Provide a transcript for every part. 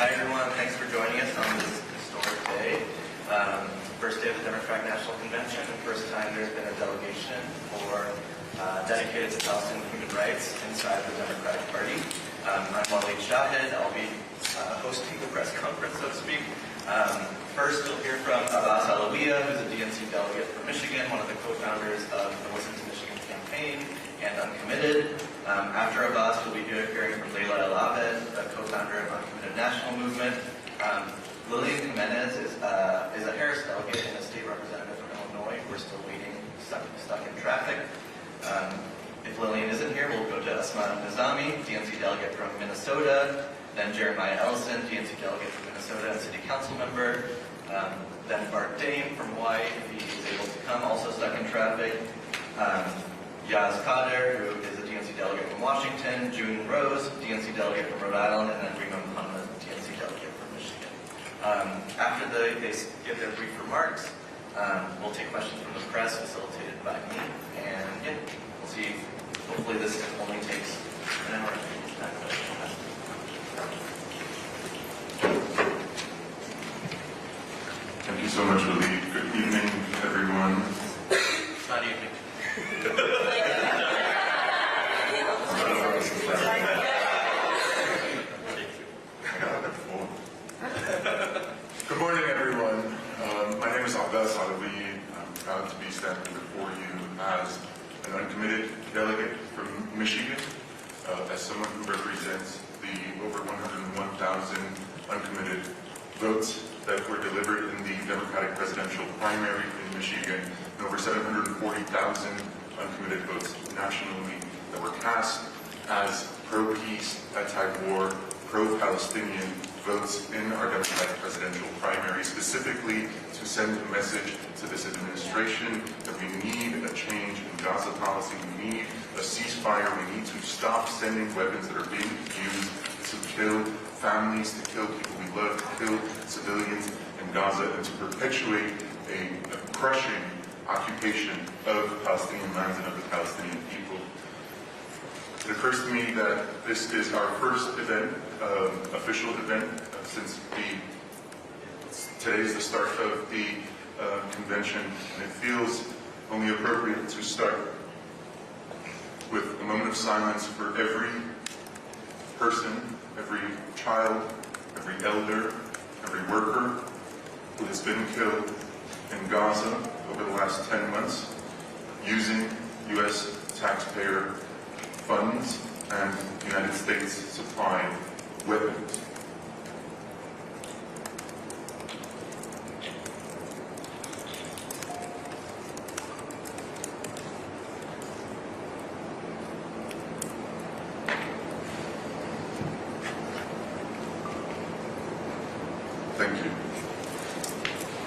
Hi everyone, thanks for joining us on this historic day. First day of the Democratic National Convention, and first time there's been a delegation dedicated to Palestinian human rights inside the Democratic Party. I'm Waleed Shahid. I'll be hosting the press conference, so to speak. First, you'll hear from Abbas Alawiya, who's a DNC delegate from Michigan, one of the co-founders of the Listen to Michigan campaign and Uncommitted. After Abbas, we'll be hearing from Layla El-Abed, a co-founder of Uncommitted National Movement. Lillian Jimenez is a Harris delegate and a state representative from Illinois. We're still waiting, stuck in traffic. If Lillian isn't here, we'll go to Asma Nizami, DNC delegate from Minnesota, then Jeremiah Ellison, DNC delegate from Minnesota and city council member, then Bart Dame from Hawaii, if he is able to come, also stuck in traffic, Yaz Kader, who is a DNC delegate from Washington, June Rose, DNC delegate from Rhode Island, and then Rima Muhammad, DNC delegate from Michigan. After they give their brief remarks, we'll take questions from the press facilitated by me, and yeah, we'll see. Hopefully this only takes an hour. Thank you so much, Waleed. Good evening, everyone. Not evening. Good morning, everyone. My name is Abbas Alawiya. I'm proud to be standing before you as an uncommitted delegate from Michigan, as someone who represents the over 101,000 uncommitted votes that were delivered in the Democratic presidential primary in Michigan, and over 740,000 uncommitted votes nationally that were cast as pro-peace, anti-war, pro-Palestinian votes in our Democratic presidential primary, specifically to send a message to this administration that we need a change in Gaza policy, we need a ceasefire, we need to stop sending weapons that are being used to kill families, to kill people we love, to kill civilians in Gaza, and to perpetuate a crushing occupation of Palestinian lands and of the Palestinian people. It occurs to me that this is our first event, official event, since today is the start of the convention, and it feels only appropriate to start with a moment of silence for every person, every child, every elder, every worker who has been killed in Gaza over the last 10 months using U.S. taxpayer funds and United States supplied weapons. Thank you.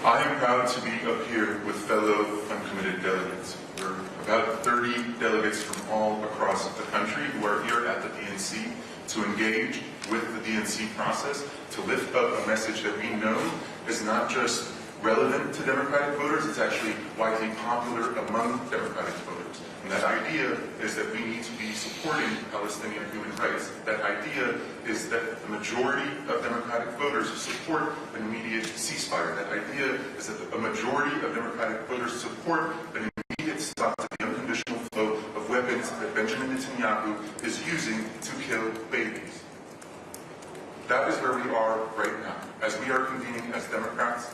I am proud to be up here with fellow uncommitted delegates. We're about 30 delegates from all across the country who are here at the DNC to engage with the DNC process, to lift up a message that we know is not just relevant to Democratic voters, it's actually widely popular among Democratic voters. And that idea is that we need to be supporting Palestinian human rights. That idea is that the majority of Democratic voters support an immediate ceasefire. That idea is that a majority of Democratic voters support an immediate stop to the unconditional flow of weapons that Benjamin Netanyahu is using to kill babies. That is where we are right now. As we are convening as Democrats,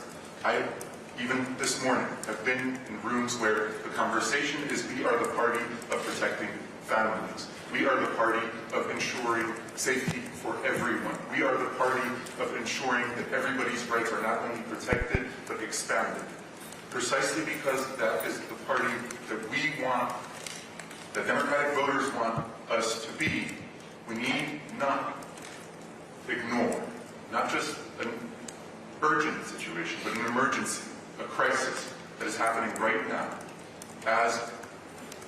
even this morning, have been in rooms where the conversation is we are the party of protecting families. We are the party of ensuring safety for everyone. We are the party of ensuring that everybody's rights are not only protected, but expanded. Precisely because that is the party that we want, that Democratic voters want us to be, we need not ignore, not just an urgent situation, but an emergency, a crisis that is happening right now as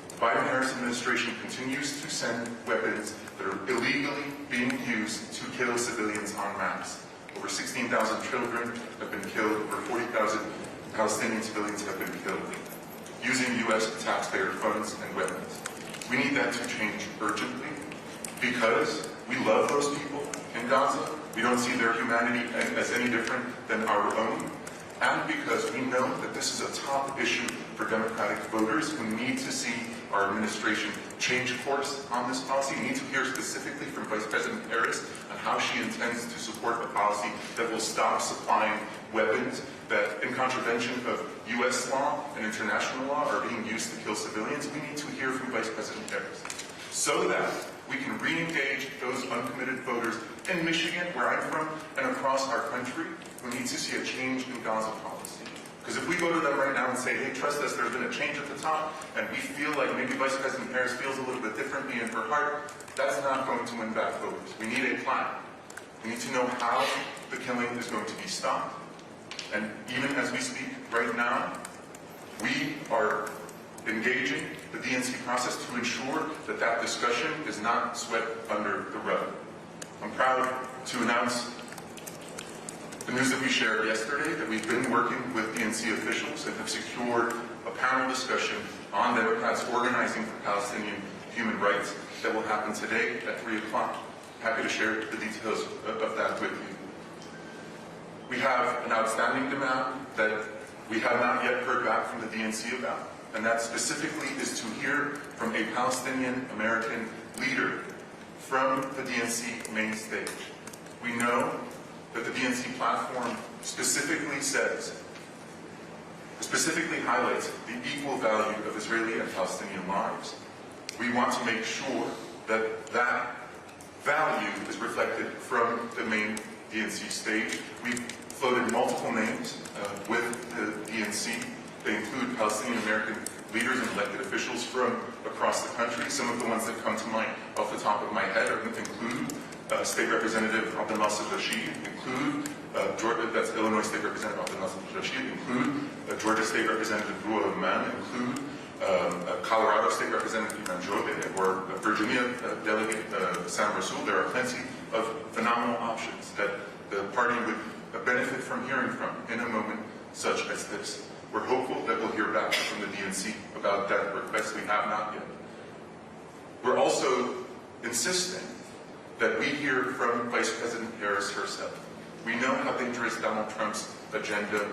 the Biden-Harris administration continues to send weapons that are illegally being used to kill civilians en masse. Over 16,000 children have been killed, over 40,000 Palestinian civilians have been killed using U.S. taxpayer funds and weapons. We need that to change urgently because we love those people in Gaza. We don't see their humanity as any different than our own. And because we know that this is a top issue for Democratic voters who need to see our administration change course on this policy. We need to hear specifically from Vice President Harris on how she intends to support a policy that will stop supplying weapons that, in contravention of U.S. law and international law, are being used to kill civilians. We need to hear from Vice President Harris so that we can re-engage those uncommitted voters in Michigan, where I'm from, and across our country who need to see a change in Gaza policy. Because if we go to them right now and say, hey, trust us, there's been a change at the top, and we feel like maybe Vice President Harris feels a little bit differently in her heart, that's not going to win back voters. We need a plan. We need to know how the killing is going to be stopped. And even as we speak right now, we are engaging the DNC process to ensure that that discussion is not swept under the rug. I'm proud to announce the news that we shared yesterday, that we've been working with DNC officials and have secured a panel discussion on Democrats organizing for Palestinian human rights that will happen today at 3 o'clock. Happy to share the details of that with you. We have an outstanding demand that we have not yet heard back from the DNC about, and that specifically is to hear from a Palestinian-American leader from the DNC main stage. We know that the DNC platform specifically highlights the equal value of Israeli and Palestinian lives. We want to make sure that that value is reflected from the main DNC stage. We've floated multiple names with the DNC. They include Palestinian-American leaders and elected officials from across the country. Some of the ones that come to mind off the top of my head include State Representative Abdel Nasser Rashid, include that's Illinois State Representative Abdel Nasser Rashid, include Georgia State Representative Ruah Mann, include Colorado State Representative Iman Jobe, or Virginia Delegate Sam Rasool. There are plenty of phenomenal options that the party would benefit from hearing from in a moment such as this. We're hopeful that we'll hear back from the DNC about that request. We have not yet. We're also insisting that we hear from Vice President Harris herself. We know how dangerous Donald Trump's agenda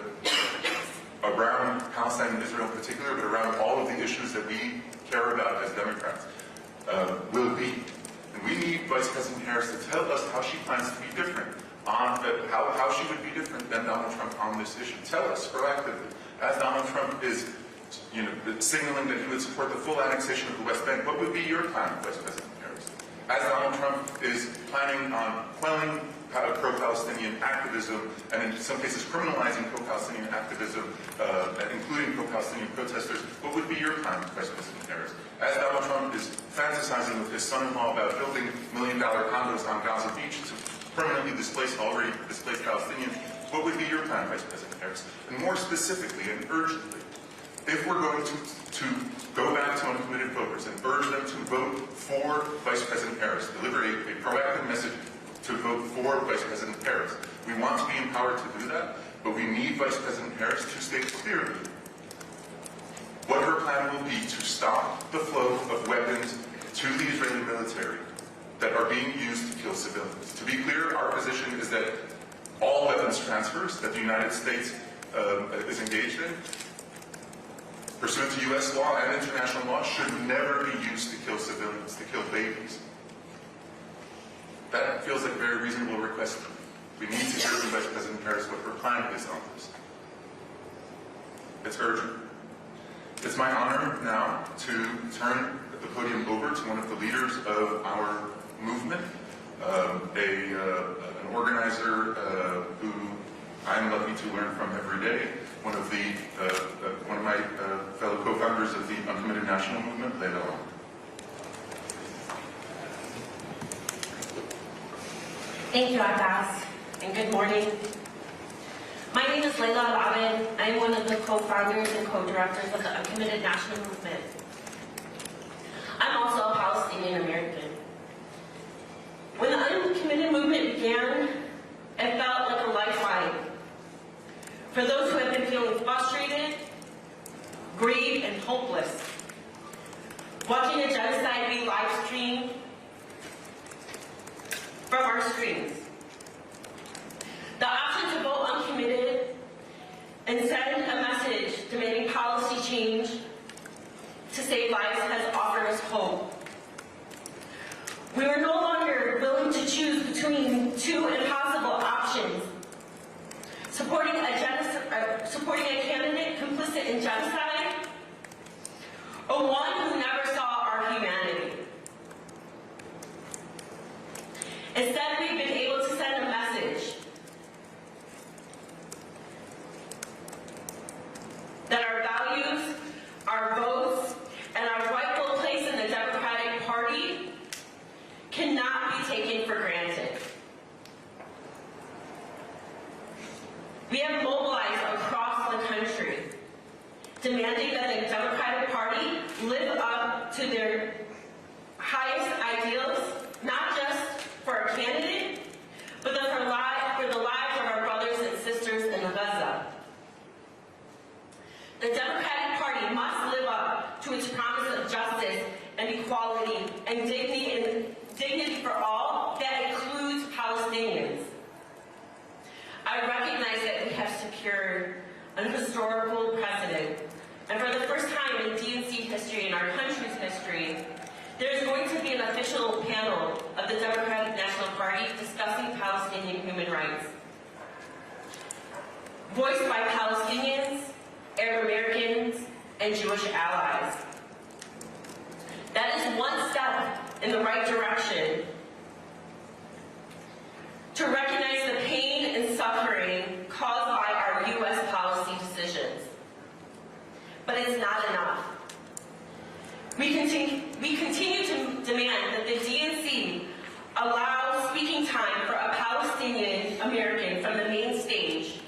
around Palestine and Israel in particular, but around all of the issues that we care about as Democrats will be. And we need Vice President Harris to tell us how she plans to be different, on how she would be different than Donald Trump on this issue. Tell us proactively, as Donald Trump is signaling that he would support the full annexation of the West Bank, what would be your plan, Vice President Harris? As Donald Trump is planning on quelling pro-Palestinian activism, and in some cases criminalizing pro-Palestinian activism, including pro-Palestinian protesters, what would be your plan, Vice President Harris? As Donald Trump is fantasizing with his son-in-law about building million-dollar condos on Gaza Beach to permanently displace already displaced Palestinians, what would be your plan, Vice President Harris? And more specifically and urgently, if we're going to go back to uncommitted voters and urge them to vote for Vice President Harris, deliver a proactive message to vote for Vice President Harris. We want to be empowered to do that, but we need Vice President Harris to state clearly what her plan will be to stop the flow of weapons to the Israeli military that are being used to kill civilians. To be clear, our position is that all weapons transfers that the United States is engaged in, pursuant to U.S. law and international law, should never be used to kill civilians, to kill babies. That feels like a very reasonable request. We need to hear from Vice President Harris what her plan is on this. It's urgent. It's my honor now to turn the podium over to one of the leaders of our movement, an organizer who I'm lucky to learn from every day, one of my fellow co-founders of the Uncommitted National Movement, Leila. Thank you, Abbas, and good morning. My name is Leila Al-Abed. I'm one of the co-founders and co-directors of the Uncommitted National Movement. I'm also a Palestinian American. When the Uncommitted movement began, it felt like a lifeline for those who have been feeling frustrated, grieved, and hopeless. Watching a genocide be live streamed from our screens. We have mobilized across the country, demanding that the Democratic Party live up to their highest ideals, not just for a candidate, but for the lives of our brothers and sisters in Gaza. The Democratic Party must live up to its promise of justice and equality and dignity for all that includes Palestinians. I recognize that we have secured an historical precedent, and for the first time in DNC history, in our country's history, there is going to be an official panel of the Democratic National Party discussing Palestinian human rights, voiced by Palestinians, Arab Americans, and Jewish allies. That is one step in the right direction to recognize the pain and suffering caused by our U.S. policy decisions. But it's not enough. We continue to demand that the DNC allow speaking time for a Palestinian American from the main stage,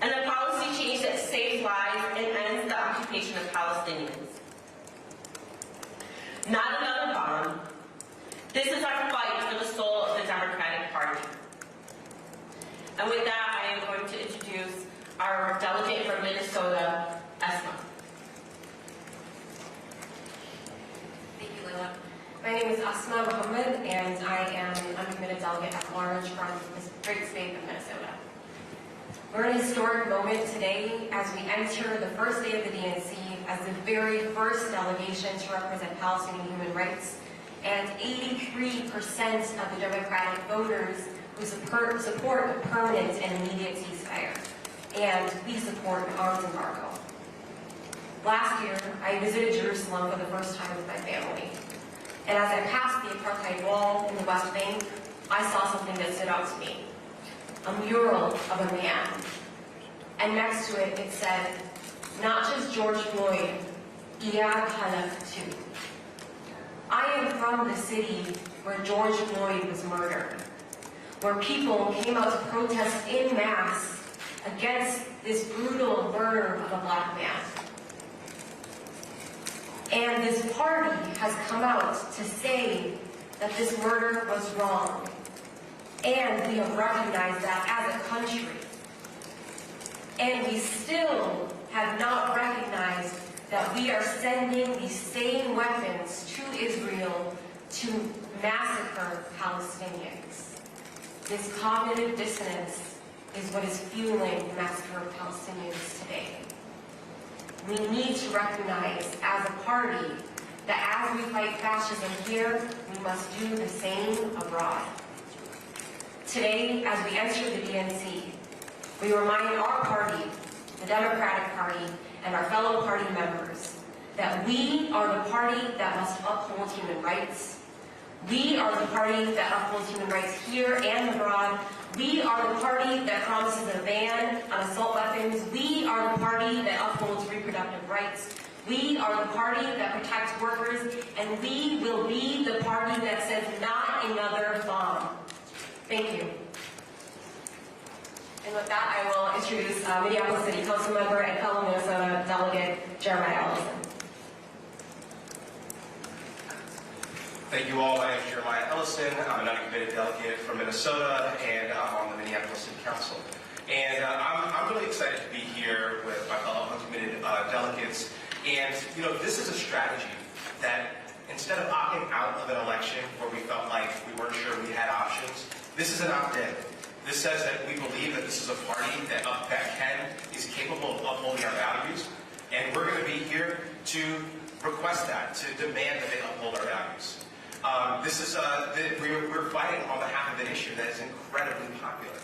and a policy change that saves lives and ends the occupation of Palestinians. Not another bomb. This is our fight for the soul of the Democratic Party. And with that, I am going to introduce our delegate from Minnesota, Esma. Thank you, Leila. My name is Asma Muhammad, and I am an uncommitted delegate at large from the great state of Minnesota. We're in a historic moment today as we enter the first day of the DNC as the very first delegation to represent Palestinian human rights, and 83% of the Democratic voters who support a permanent and immediate ceasefire, and we support an arms embargo. Last year, I visited Jerusalem for the first time with my family, and as I passed the apartheid wall in the West Bank, I saw something that stood out to me. A mural of a man, and next to it, it said, not just George Floyd, Iyad Halak too. I am from the city where George Floyd was murdered, where people came out to protest en masse against this brutal murder of a black man. And this party has come out to say that this murder was wrong. And we have recognized that as a country. And we still have not recognized that we are sending these same weapons to Israel to massacre Palestinians. This cognitive dissonance is what is fueling the massacre of Palestinians today. We need to recognize as a party that as we fight fascism here, we must do the same abroad. Today, as we enter the DNC, we remind our party, the Democratic Party, and our fellow party members that we are the party that must uphold human rights. We are the party that upholds human rights here and abroad. We are the party that promises a ban on assault weapons. We are the party that upholds reproductive rights. We are the party that protects workers, and we will be the party that says not another bomb. Thank you. And with that, I will introduce Minneapolis City Council member and fellow Minnesota delegate Jeremiah Ellison. Thank you all. My name is Jeremiah Ellison. I'm an uncommitted delegate from Minnesota, and I'm on the Minneapolis City Council. And I'm really excited to be here with my fellow uncommitted delegates. And, you know, this is a strategy that instead of opting out of an election where we felt like we weren't sure we had options, this is an opt-in. This says that we believe that this is a party that is capable of upholding our values, and we're going to be here to request that, to demand that they uphold our values. We're fighting on behalf of an issue that is incredibly popular.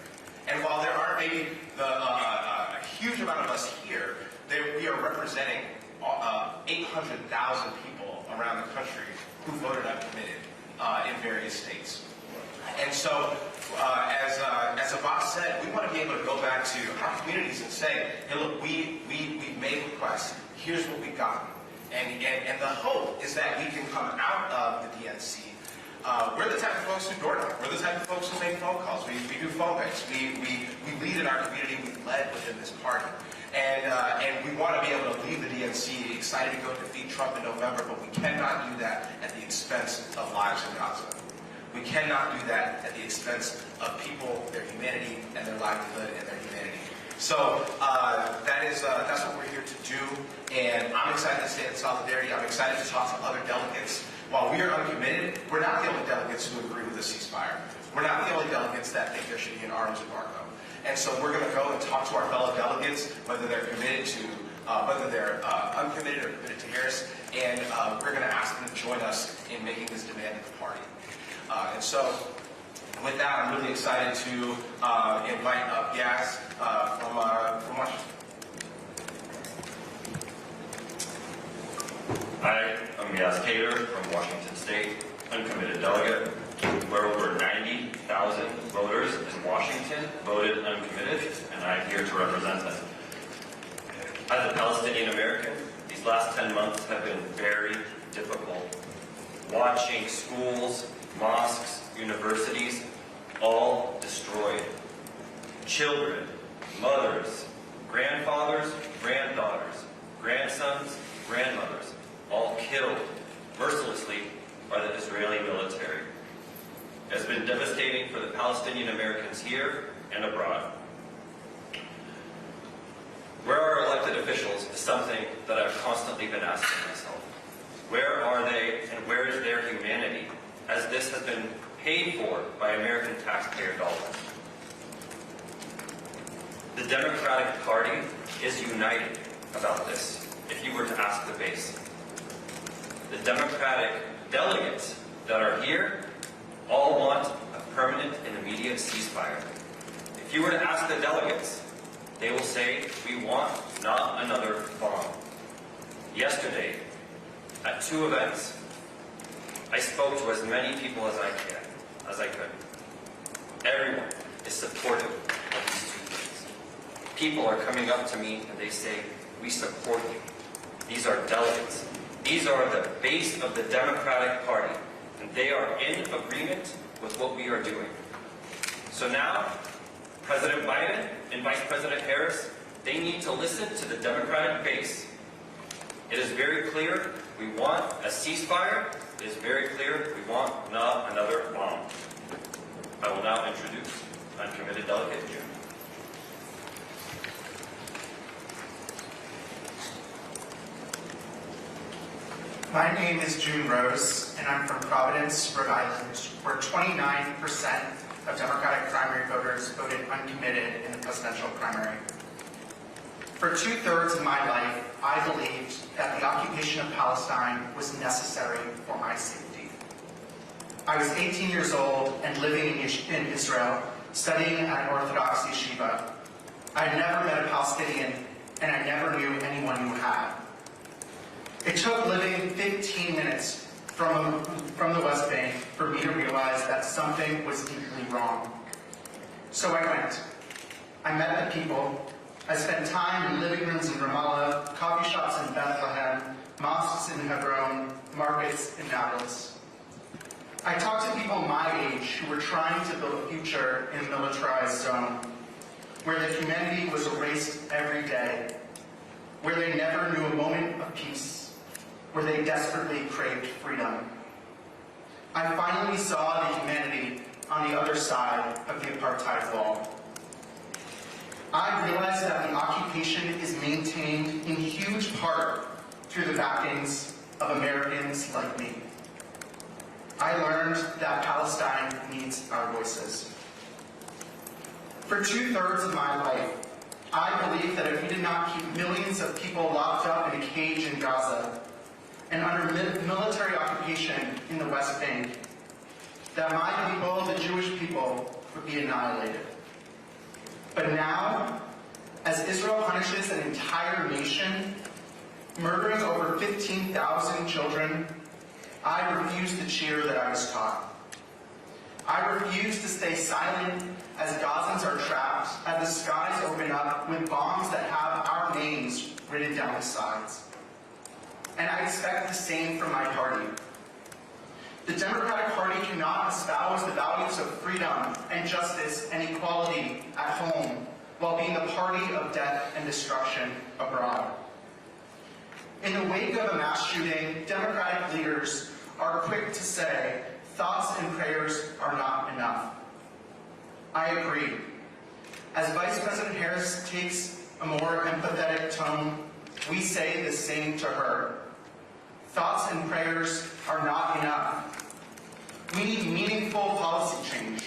And while there aren't maybe a huge amount of us here, we are representing 800,000 people around the country who voted uncommitted in various states. And so, as Abbas said, we want to be able to go back to our communities and say, hey, look, we've made requests. Here's what we've gotten. And the hope is that we can come out of the DNC we're the type of folks who door knock. We're the type of folks who make phone calls. We do phone banks. We lead in our community. We led within this party. And we want to be able to leave the DNC excited to go defeat Trump in November, but we cannot do that at the expense of lives in Gaza. We cannot do that at the expense of people, their humanity, and their livelihood and their humanity. So that's what we're here to do, and I'm excited to stand in solidarity. I'm excited to talk to other delegates. While we are uncommitted, we're not the only delegates who agree with the ceasefire. We're not the only delegates that think there should be an arms embargo. And so we're going to go and talk to our fellow delegates, whether they're committed to, whether they're uncommitted or committed to Harris, and we're going to ask them to join us in making this demand at the party. And so, with that, I'm really excited to invite up Yaz from Washington. Hi, I'm Yaz Cater from Washington State, uncommitted delegate, where over 90,000 voters in Washington voted uncommitted, and I'm here to represent them. As a Palestinian American, these last 10 months have been very difficult. Watching schools, mosques, universities, all destroyed. Children, mothers, grandfathers, granddaughters, grandsons, grandmothers, all killed mercilessly by the Israeli military. It has been devastating for the Palestinian Americans here and abroad. Where are elected officials is something that I've constantly been asking myself. Where are they and where is their humanity, as this has been paid for by American taxpayer dollars? The Democratic Party is united about this, if you were to ask the base. The Democratic delegates that are here all want a permanent and immediate ceasefire. If you were to ask the delegates, they will say, we want not another bomb. Yesterday, at 2 events, I spoke to as many people as I could. Everyone is supportive of these 2 things. People are coming up to me and they say, we support you. These are delegates. These are the base of the Democratic Party, and they are in agreement with what we are doing. So now, President Biden and Vice President Harris, they need to listen to the Democratic base. It is very clear we want a ceasefire. It is very clear we want not another bomb. I will now introduce uncommitted delegate June. My name is June Rose, and I'm from Providence, Rhode Island, where 29% of Democratic primary voters voted uncommitted in the presidential primary. For 2/3 of my life, I believed that the occupation of Palestine was necessary for my safety. I was 18 years old and living in Israel, studying at an Orthodox yeshiva. I had never met a Palestinian, and I never knew anyone who had. It took living 15 minutes from the West Bank for me to realize that something was deeply wrong. So I went. I met the people. I spent time in living rooms in Ramallah, coffee shops in Bethlehem, mosques in Hebron, markets in Nablus. I talked to people my age who were trying to build a future in a militarized zone, where the humanity was erased every day, where they never knew a moment of peace, where they desperately craved freedom. I finally saw the humanity on the other side of the apartheid wall. I realized that the occupation is maintained in huge part through the backings of Americans like me. I learned that Palestine needs our voices. For 2/3 of my life, I believed that if we did not keep millions of people locked up in a cage in Gaza and under military occupation in the West Bank, that my people, the Jewish people, would be annihilated. But now, as Israel punishes an entire nation, murdering over 15,000 children, I refuse the cheer that I was taught. I refuse to stay silent as Gazans are trapped, as the skies open up with bombs that have our names written down the sides. And I expect the same from my party. The Democratic Party cannot espouse the values of freedom and justice and equality at home while being the party of death and destruction abroad. In the wake of a mass shooting, Democratic leaders are quick to say, thoughts and prayers are not enough. I agree. As Vice President Harris takes a more empathetic tone, we say the same to her. Thoughts and prayers are not enough. We need meaningful policy change.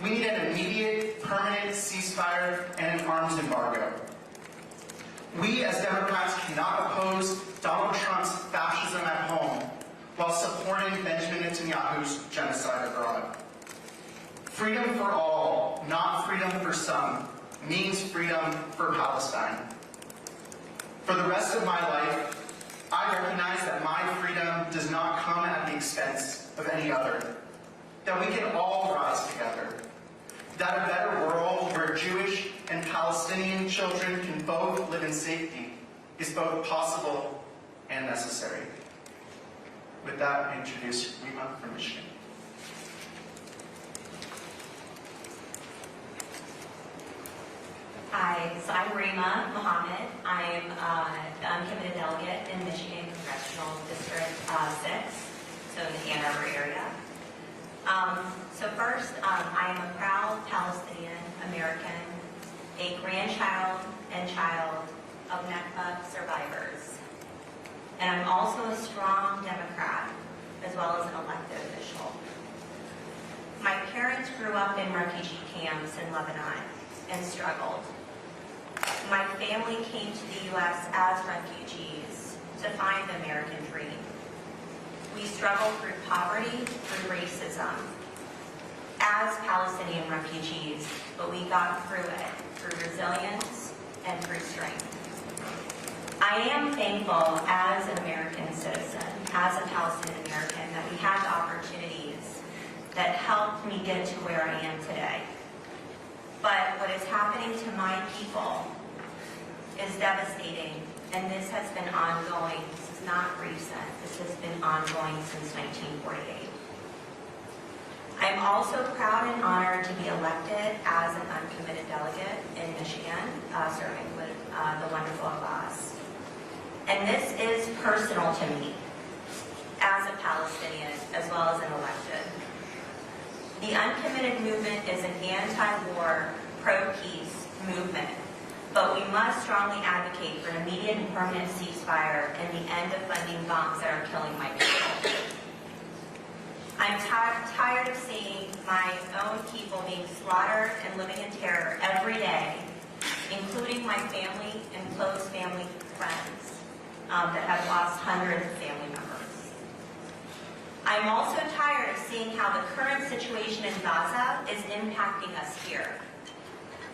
We need an immediate, permanent ceasefire and an arms embargo. We as Democrats cannot oppose Donald Trump's fascism at home while supporting Benjamin Netanyahu's genocide abroad. Freedom for all, not freedom for some, means freedom for Palestine. For the rest of my life, I recognize that my freedom does not come at the expense of any other, that we can all rise together, that a better world where Jewish and Palestinian children can both live in safety is both possible and necessary. With that, I introduce Rima from Michigan. Hi, so I'm Rima Mohammed. I'm the uncommitted delegate in Michigan Congressional District 6, so in the Ann Arbor area. So first, I am a proud Palestinian American, a grandchild and child of Nakba survivors. And I'm also a strong Democrat, as well as an elected official. My parents grew up in refugee camps in Lebanon and struggled. My family came to the U.S. as refugees to find the American dream. We struggled through poverty, through racism, as Palestinian refugees, but we got through it through resilience and through strength. I am thankful as an American citizen, as a Palestinian American, that we had the opportunities that helped me get to where I am today. But what is happening to my people is devastating, and this has been ongoing. This is not recent. This has been ongoing since 1948. I'm also proud and honored to be elected as an uncommitted delegate in Michigan, serving with the wonderful Abbas. And this is personal to me as a Palestinian as well as an elected. The Uncommitted movement is an anti-war, pro-peace movement, but we must strongly advocate for an immediate and permanent ceasefire and the end of funding bombs that are killing my people. I'm tired of seeing my own people being slaughtered and living in terror every day, including my family and close family friends that have lost hundreds of family members. I'm also tired of seeing how the current situation in Gaza is impacting us here.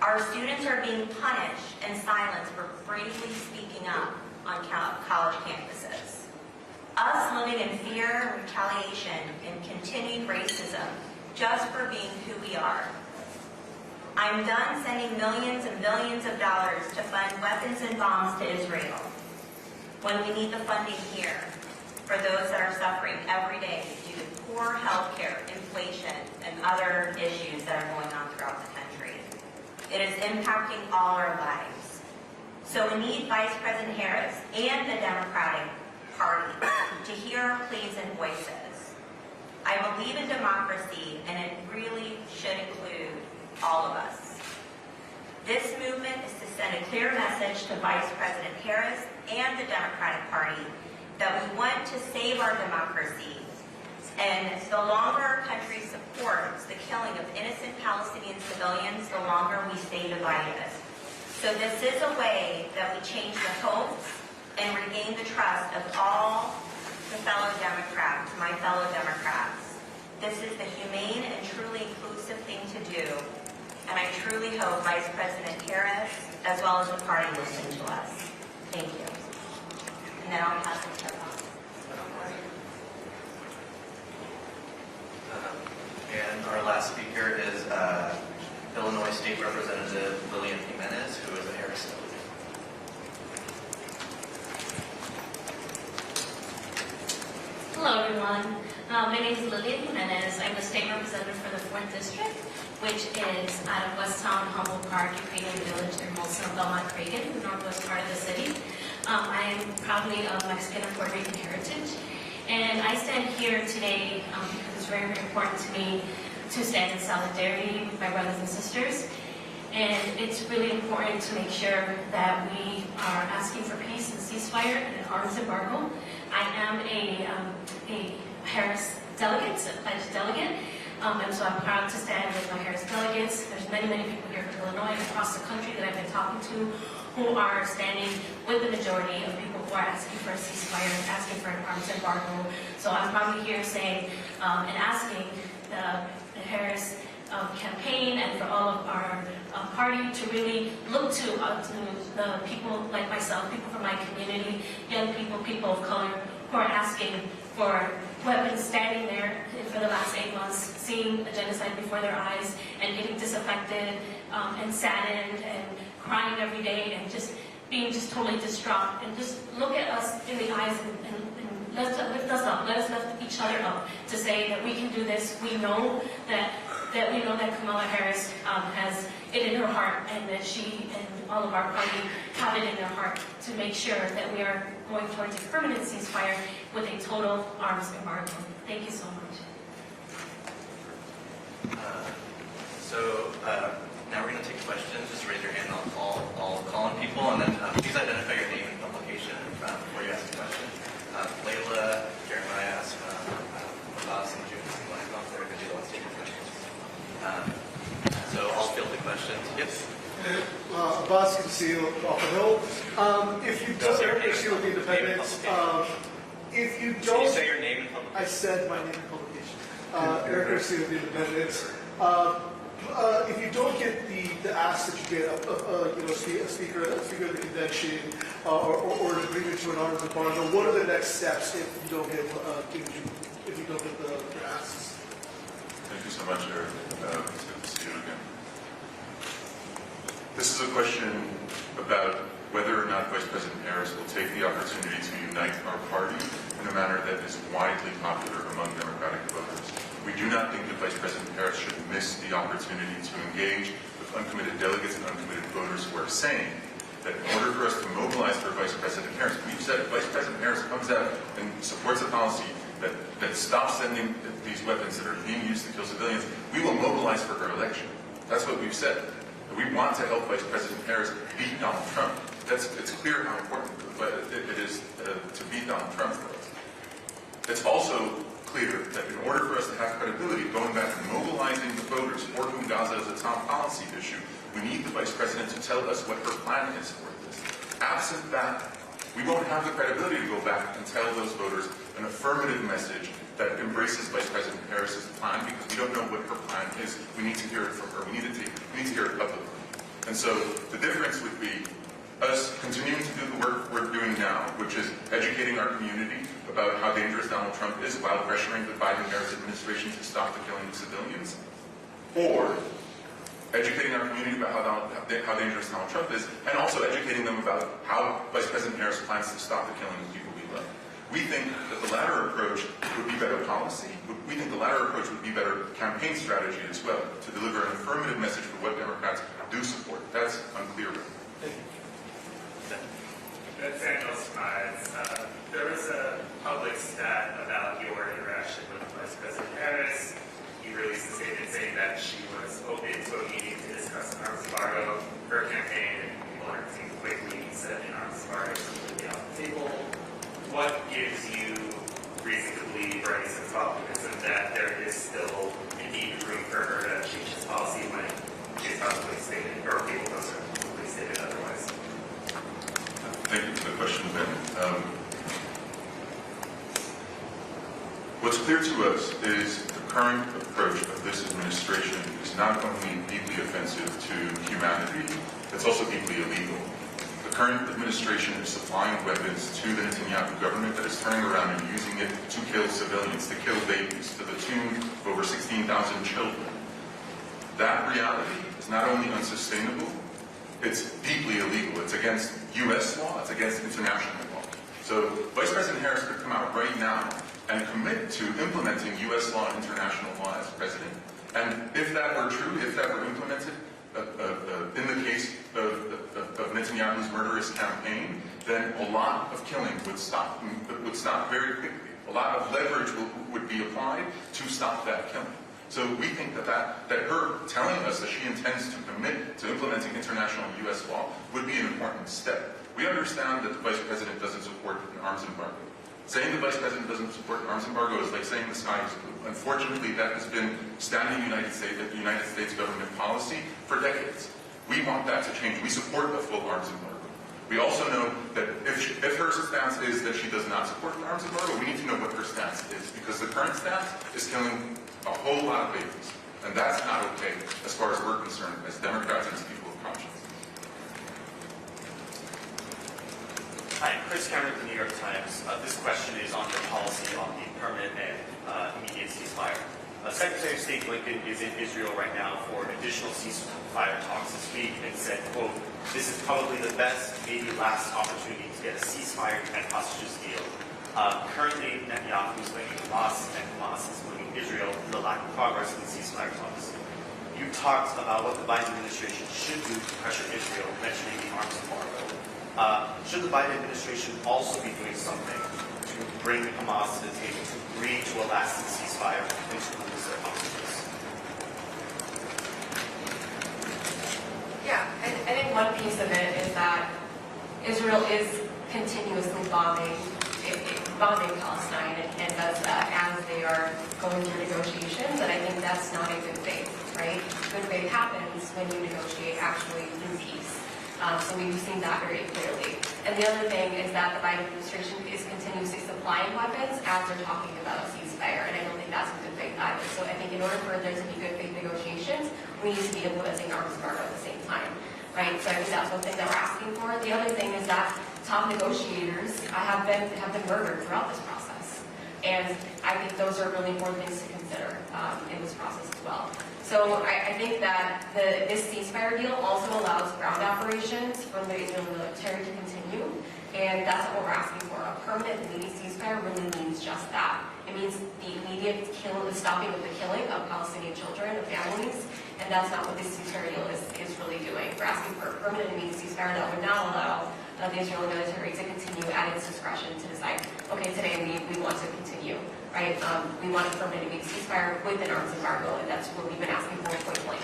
Our students are being punished and silenced for bravely speaking up on college campuses. Us living in fear, retaliation, and continued racism just for being who we are. I'm done sending millions and billions of dollars to fund weapons and bombs to Israel when we need the funding here for those that are suffering every day due to poor health care, inflation, and other issues that are going on throughout the country. It is impacting all our lives. So we need Vice President Harris and the Democratic Party to hear our pleas and voices. I believe in democracy, and it really should include all of us. This movement is to send a clear message to Vice President Harris and the Democratic Party that we want to save our democracy, and the longer our country supports the killing of innocent Palestinian civilians, the longer we stay divided. So this is a way that we change the hopes and regain the trust of all the fellow Democrats, my fellow Democrats. This is the humane and truly inclusive thing to do, and I truly hope Vice President Harris, as well as the party, listen to us. Thank you. And then I'll pass it to Ross. And our last speaker is Illinois State Representative Lillian Jimenez, who is a Harris delegate. Hello, everyone. everyone. My name is Lillian Jimenez. I'm the state representative for the 4th District, which is out of Westtown, Humboldt Park, Ukrainian Village, and Molson, Belmont, Cragen, the northwest part of the city. I am proudly of Mexican and Puerto Rican heritage, and I stand here today because it's very, very important to me to stand in solidarity with my brothers and sisters. And it's really important to make sure that we are asking for peace and ceasefire and an arms embargo. I am a Harris delegate, a pledged delegate, and so I'm proud to stand with my Harris delegates. There's many, many people here from Illinois and across the country that I've been talking to who are standing with the majority of people who are asking for a ceasefire and asking for an arms embargo. So I'm probably here saying and asking the Harris campaign and for all of our party to really look to the people like myself, people from my community, young people, people of color, who are asking for weapons, standing there for the last 8 months, seeing a genocide before their eyes and getting disaffected and saddened and crying every day and just being just totally distraught. And just look at us in the eyes and lift us up, let us lift each other up to say that we can do this. We know that Kamala Harris has it in her heart, and that she and all of our party have it in their heart to make sure that we are going towards a permanent ceasefire with a total arms embargo. Thank you so much. Now we're going to take questions. Just raise your hand. I'll call on people, and then please identify your name and publication before you ask a question. Layla, Jeremiah, Abbas, and June. They're going to be the ones taking questions. So I'll field the questions. Yes. Abbas Conceal, off the hill. If you don't conceal the independence, if you Did don't, you say your name and publication? I said my name in publication. Eric Garcia of the Independence. If you don't get the ask that you get, a speaker of the convention, or an agreement to an arms embargo, what are the next steps if you don't get the asks? Thank you so much, Eric. It's good to see you again. This is a question about whether or not Vice President Harris will take the opportunity to unite our party in a manner that is widely popular among Democratic voters. We do not think that Vice President Harris should miss the opportunity to engage with uncommitted delegates and uncommitted voters who are saying that in order for us to mobilize for Vice President Harris, we've said if Vice President Harris comes out and supports a policy that stops sending these weapons that are being used to kill civilians, we will mobilize for her election. That's what we've said. We want to help Vice President Harris beat Donald Trump. It's clear how important it is to beat Donald Trump for us. It's also clear that in order for us to have credibility, going back to mobilizing the voters for whom Gaza is a top policy issue, we need the Vice President to tell us what her plan is for this. Absent that, we won't have the credibility to go back and tell those voters an affirmative message that embraces Vice President Harris's plan, because we don't know what her plan is. We need to hear it from her. We need to hear it publicly. And so the difference would be us continuing to do the work we're doing now, which is educating our community about how dangerous Donald Trump is while pressuring the Biden-Harris administration to stop the killing of civilians, or educating our community about how dangerous Donald Trump is, and also educating them about how Vice President Harris plans to stop the killing of people we love. We think that the latter approach would be better policy. We think the latter approach would be better campaign strategy as well, to deliver an affirmative message for what Democrats do support. That's unclear. Thank you. That's Daniel Smides. There was a public stat about your interaction with Vice President Harris. You released a statement saying that she was open to a meeting to discuss an arms embargo. Her campaign and people on her team quickly said an arms embargo is completely off the table. What gives you reason to believe, or any sense of optimism, that there is still indeed room for her to change this policy when she's publicly stated, or people close her publicly stated otherwise? Thank you for the question, Ben. What's clear to us is the current approach of this administration is not only deeply offensive to humanity, it's also deeply illegal. The current administration is supplying weapons to the Netanyahu government that is turning around and using it to kill civilians, to kill babies, to the tune of over 16,000 children. That reality is not only unsustainable, it's deeply illegal. It's against U.S. law, it's against international law. So Vice President Harris could come out right now and commit to implementing U.S. law and international law as president. And if that were true, if that were implemented in the case of Netanyahu's murderous campaign, then a lot of killing would stop very quickly. A lot of leverage would be applied to stop that killing. So we think that her telling us that she intends to commit to implementing international U.S. law would be an important step. We understand that the Vice President doesn't support an arms embargo. Saying the Vice President doesn't support an arms embargo is like saying the sky is blue. Unfortunately, that has been standing United States government policy for decades. We want that to change. We support a full arms embargo. We also know that if her stance is that she does not support an arms embargo, we need to know what her stance is, because the current stance is killing a whole lot of babies. And that's not okay as far as we're concerned as Democrats and as people of conscience. Hi, Chris Cameron of the New York Times. This question is on your policy on the permanent and immediate ceasefire. Secretary of State Blinken is in Israel right now for additional ceasefire talks this week and said, quote, "This is probably the best, maybe last opportunity to get a ceasefire and hostages deal." Currently, Netanyahu is blaming Hamas, and Hamas is blaming Israel for the lack of progress in the ceasefire talks. You talked about what the Biden administration should do to pressure Israel, mentioning the arms embargo. Should the Biden administration also be doing something to bring Hamas to the table, to agree to a lasting ceasefire and to release their hostages? Yeah, I think one piece of it is that Israel is continuously bombing Palestine and does that as they are going through negotiations, and I think that's not a good faith, right? Good faith happens when you negotiate actually through peace. So we've seen that very clearly. And the other thing is that the Biden administration is continuously supplying weapons as they're talking about a ceasefire, and I don't think that's a good faith either. So I think in order for there to be good faith negotiations, we need to be implementing arms embargo at the same time, right? So I think that's one thing that we're asking for. The other thing is that top negotiators have been murdered throughout this process, and I think those are really important things to consider in this process as well. So I think that this ceasefire deal also allows ground operations from the Israeli military to continue, and that's what we're asking for. A permanent immediate ceasefire really means just that. It means the immediate stopping of the killing of Palestinian children and families, and that's not what this ceasefire deal is really doing. We're asking for a permanent immediate ceasefire that would not allow the Israeli military to continue at its discretion to decide, okay, today we want to continue, right? We want a permanent immediate ceasefire with an arms embargo, and that's what we've been asking for point blank.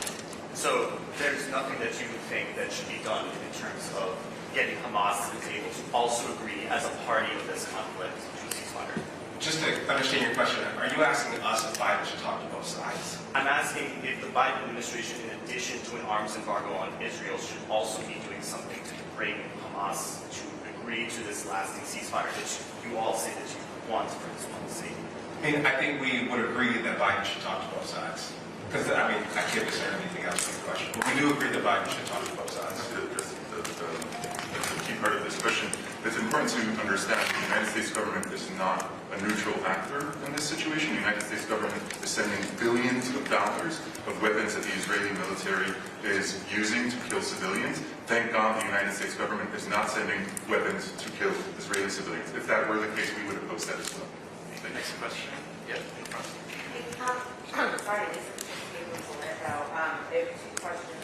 So there's nothing that you think that should be done in terms of getting Hamas to the table to also agree as a party of this conflict to a ceasefire? Just to understand your question, are you asking us if Biden should talk to both sides? I'm asking if the Biden administration, in addition to an arms embargo on Israel, should also be doing something to bring Hamas to agree to this lasting ceasefire that you all say that you want for this policy. I think we would agree that Biden should talk to both sides. Because, I can't discern anything else in the question. But we do agree that Biden should talk to both sides. That's the key part of this question. It's important to understand the United States government is not a neutral actor in this situation. The United States government is sending billions of dollars of weapons that the Israeli military is using to kill civilians. Thank God the United States government is not sending weapons to kill Israeli civilians. If that were the case, we would oppose that as well. The next question. Yeah, in front. Sorry, this is there are two questions.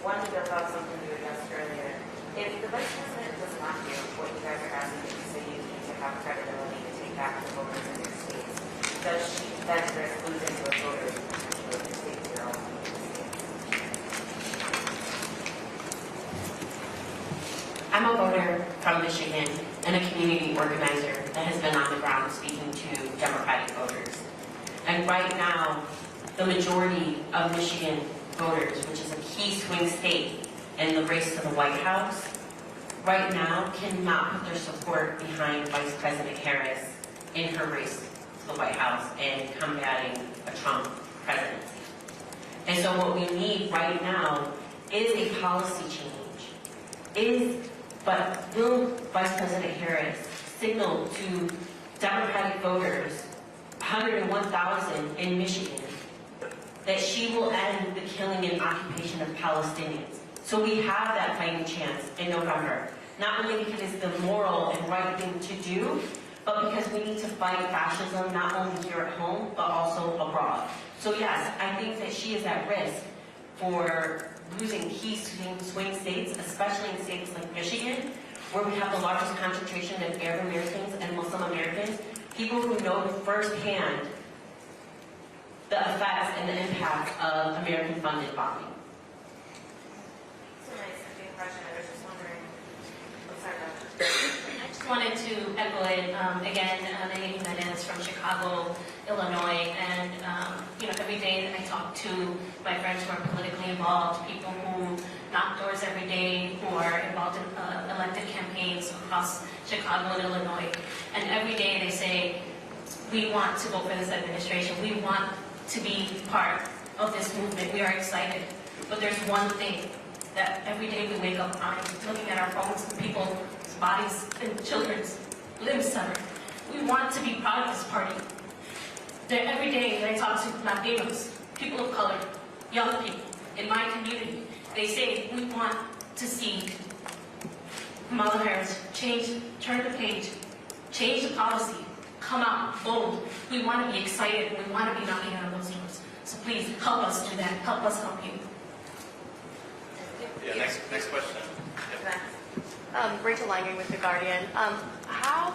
One to build off something you addressed earlier. If the Vice President does not do what you guys are asking him to say you need to have credibility to take back the voters in your states, does she then risk losing those voters in the states that are also in the states? I'm a voter from Michigan and a community organizer that has been on the ground speaking to Democratic voters. And right now, the majority of Michigan voters, which is a key swing state in the race to the White House, right now cannot put their support behind Vice President Harris in her race to the White House and combating a Trump presidency. And so what we need right now is a policy change. But will Vice President Harris signal to Democratic voters, 101,000 in Michigan, that she will end the killing and occupation of Palestinians? So we have that fighting chance in November. Not only because it's the moral and right thing to do, but because we need to fight fascism not only here at home, but also abroad. So yes, I think that she is at risk for losing key swing states, especially in states like Michigan, where we have the largest concentration of Arab Americans and Muslim Americans, people who know firsthand the effects and the impact of American-funded bombing. So nice, interesting question. I was just wondering. Oh, sorry, Dr. I just wanted to echo it again. My name is Jimenez from Chicago, Illinois, and every day I talk to my friends who are politically involved, people who knock doors every day, who are involved in elected campaigns across Chicago and Illinois, and every day they say, we want to vote for this administration, we want to be part of this movement, we are excited. But there's one thing that every day we wake up on, looking at our phones and people's bodies and children's limbs severed. We want to be proud of this party. That every day that I talk to Latinos, people of color, young people in my community, they say we want to see Kamala Harris turn the page, change the policy, come out bold. We want to be excited. We want to be knocking on those doors. So please help us do that. Help us help you. Yeah, next question. Yep. Rachel Langen with The Guardian. How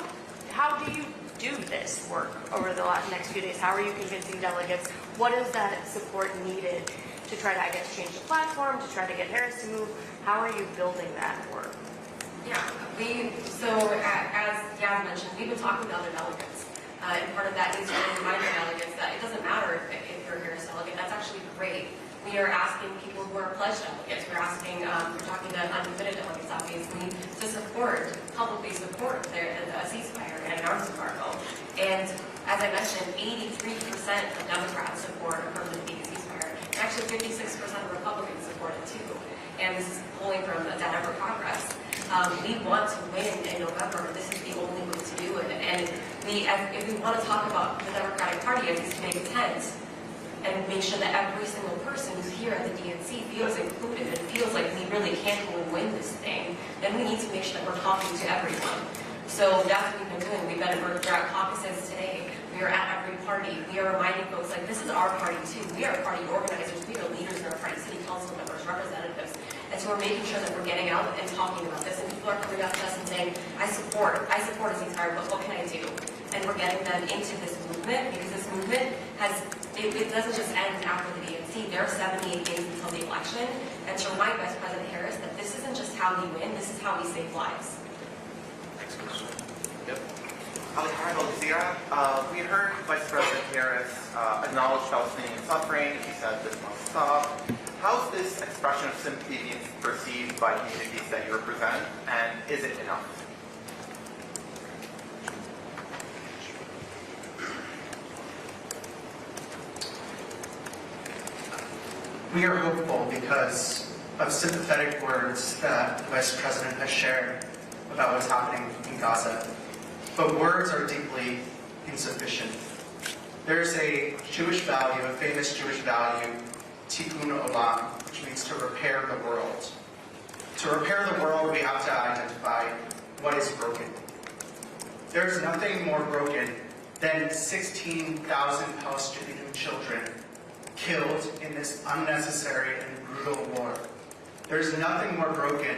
do you do this work over the next few days? How are you convincing delegates? What is that support needed to try to, I guess, change the platform, to try to get Harris to move? How are you building that work? Yeah, as Yaz mentioned, we've been talking to other delegates. And part of that is to remind the delegates that it doesn't matter if you're a Harris delegate. That's actually great. We are asking people who are pledged delegates. We're talking to uncommitted delegates, obviously, to publicly support a ceasefire and an arms embargo. And as I mentioned, 83% of Democrats support a permanent ceasefire. And actually, 56% of Republicans support it too. And this is polling from the Denver Progress. We want to win in November. This is the only way to do it. And if we want to talk about the Democratic Party, it needs to make sense and make sure that every single person who's here at the DNC feels included and feels like we really can go and win this thing, then we need to make sure that we're talking to everyone. So that's what we've been doing. We're at caucuses today. We are at every party. We are reminding folks, like, this is our party too. We are party organizers. We are leaders in our party, city council members, representatives. And so we're making sure that we're getting out and talking about this. And people are coming up to us and saying, I support a ceasefire, but what can I do? And we're getting them into this movement because this movement it doesn't just end after the DNC. There are 78 days until the election. And to remind Vice President Harris that this isn't just how we win, this is how we save lives. Next question. Yep. Alejandro Zira, we heard Vice President Harris acknowledge Palestinian suffering. He said this must stop. How is this expression of sympathy being perceived by communities that you represent, and is it enough? We are hopeful because of sympathetic words that the Vice President has shared about what's happening in Gaza. But words are deeply insufficient. There's a Jewish value, a famous Jewish value, tikkun olam, which means to repair the world. To repair the world, we have to identify what is broken. There's nothing more broken than 16,000 Palestinian children killed in this unnecessary and brutal war. There's nothing more broken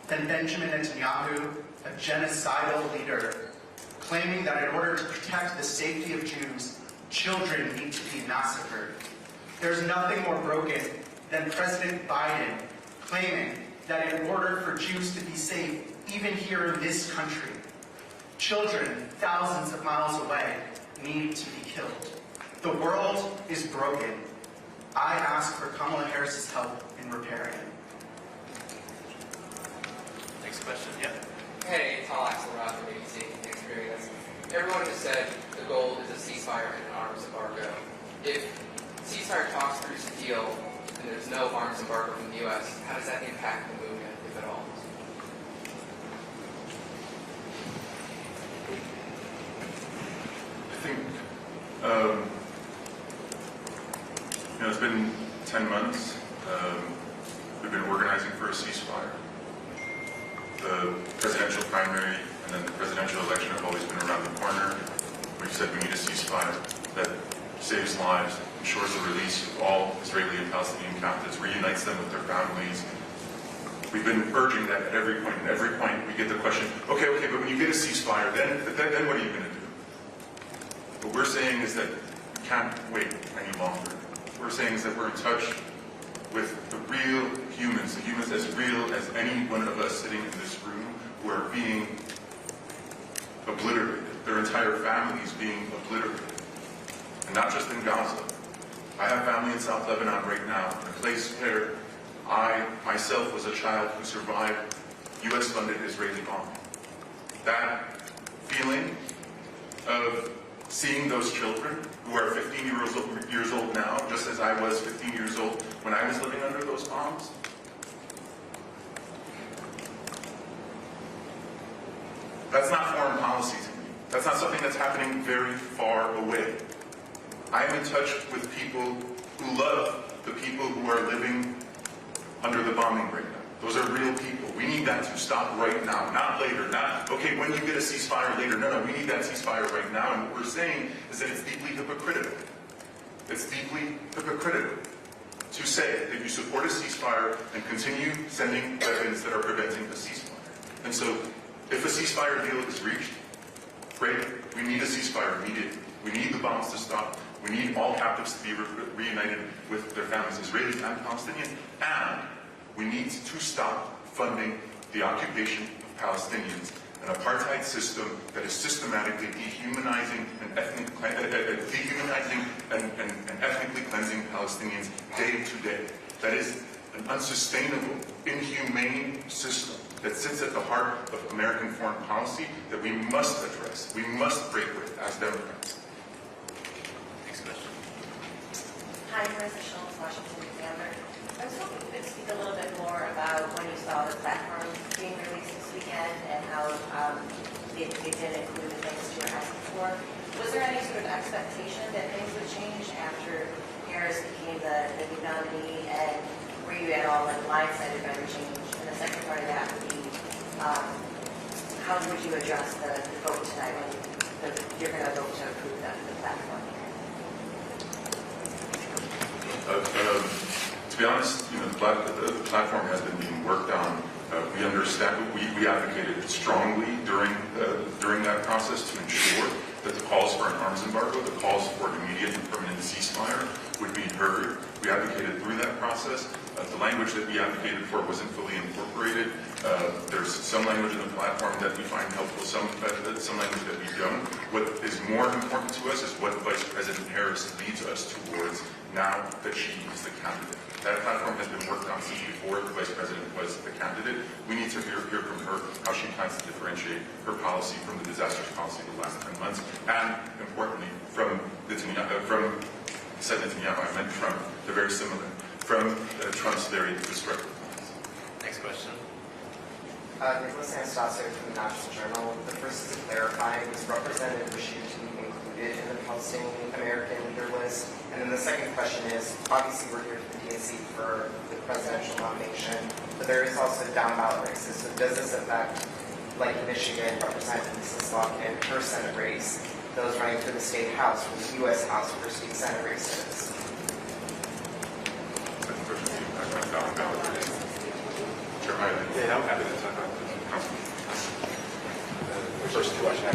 than Benjamin Netanyahu, a genocidal leader, claiming that in order to protect the safety of Jews, children need to be massacred. There's nothing more broken than President Biden claiming that in order for Jews to be safe, even here in this country, children thousands of miles away need to be killed. The world is broken. I ask for Kamala Harris's help in repairing it. Next question. Yep. Hey, it's Al Axelrod from ABC. Thanks for hearing us. Everyone has said the goal is a ceasefire and an arms embargo. If ceasefire talks produce a deal and there's no arms embargo from the U.S., how does that impact the movement, if at all? I think, it's been 10 months. We've been organizing for a ceasefire. The presidential primary and then the presidential election have always been around the corner. We've said we need a ceasefire that saves lives, ensures the release of all Israeli and Palestinian captives, reunites them with their families. We've been urging that at every point. At every point, we get the question, okay, but when you get a ceasefire, then what are you going to do? What we're saying is that we can't wait any longer. What we're saying is that we're in touch with the real humans, the humans as real as any one of us sitting in this room, who are being obliterated, their entire families being obliterated. And not just in Gaza. I have family in South Lebanon right now, in a place where I myself was a child who survived US-funded Israeli bombing. That feeling of seeing those children who are 15 years old now, just as I was 15 years old when I was living under those bombs, that's not foreign policy to me. That's not something that's happening very far away. I am in touch with people who love the people who are living under the bombing right now. Those are real people. We need that to stop right now, not later, not, okay, when you get a ceasefire later. No, we need that ceasefire right now. And what we're saying is that it's deeply hypocritical. It's deeply hypocritical to say that you support a ceasefire and continue sending weapons that are preventing a ceasefire. And so, if a ceasefire deal is reached, great, we need a ceasefire immediately. We need the bombs to stop. We need all captives to be reunited with their families, Israeli and Palestinian, and we need to stop funding the occupation of Palestinians, an apartheid system that is systematically dehumanizing and ethnically cleansing Palestinians day to day. That is an unsustainable, inhumane system that sits at the heart of American foreign policy that we must address, we must break with as Democrats. Hi, Marissa Schultz, Washington Examiner. I was hoping you could speak a little bit more about when you saw the platform being released this weekend and how it did include the things you were asking for. Was there any sort of expectation that things would change after Harris became the new nominee, and were you at all blindsided by the change? And the second part of that would be, how would you address the vote tonight when you're going to vote to approve the platform? To be honest, the platform has been being worked on. We understand, we advocated strongly during that process to ensure that the calls for an arms embargo, the calls for an immediate and permanent ceasefire would be heard. We advocated through that process. The language that we advocated for wasn't fully incorporated. There's some language in the platform that we find helpful, some language that we don't. What is more important to us is what Vice President Harris leads us towards now that she is the candidate. That platform has been worked on since before the Vice President was the candidate. We need to hear from her how she plans to differentiate her policy from the disastrous policy of the last 10 months, and importantly, from Netanyahu, they're very similar, from Trump's very destructive plans. Next question. Nicholas Anastasio from the National Journal. The first is to clarify, was Representative Rashid included in the Palestinian American leader list? And then the second question is, obviously we're here for the DNC for the presidential nomination, but there is also down ballot races. So does this affect, like Michigan, Representative Sislak and her Senate race, those running for the state house, for the U.S. House, for state Senate races? Yeah, I'm happy to talk about First question.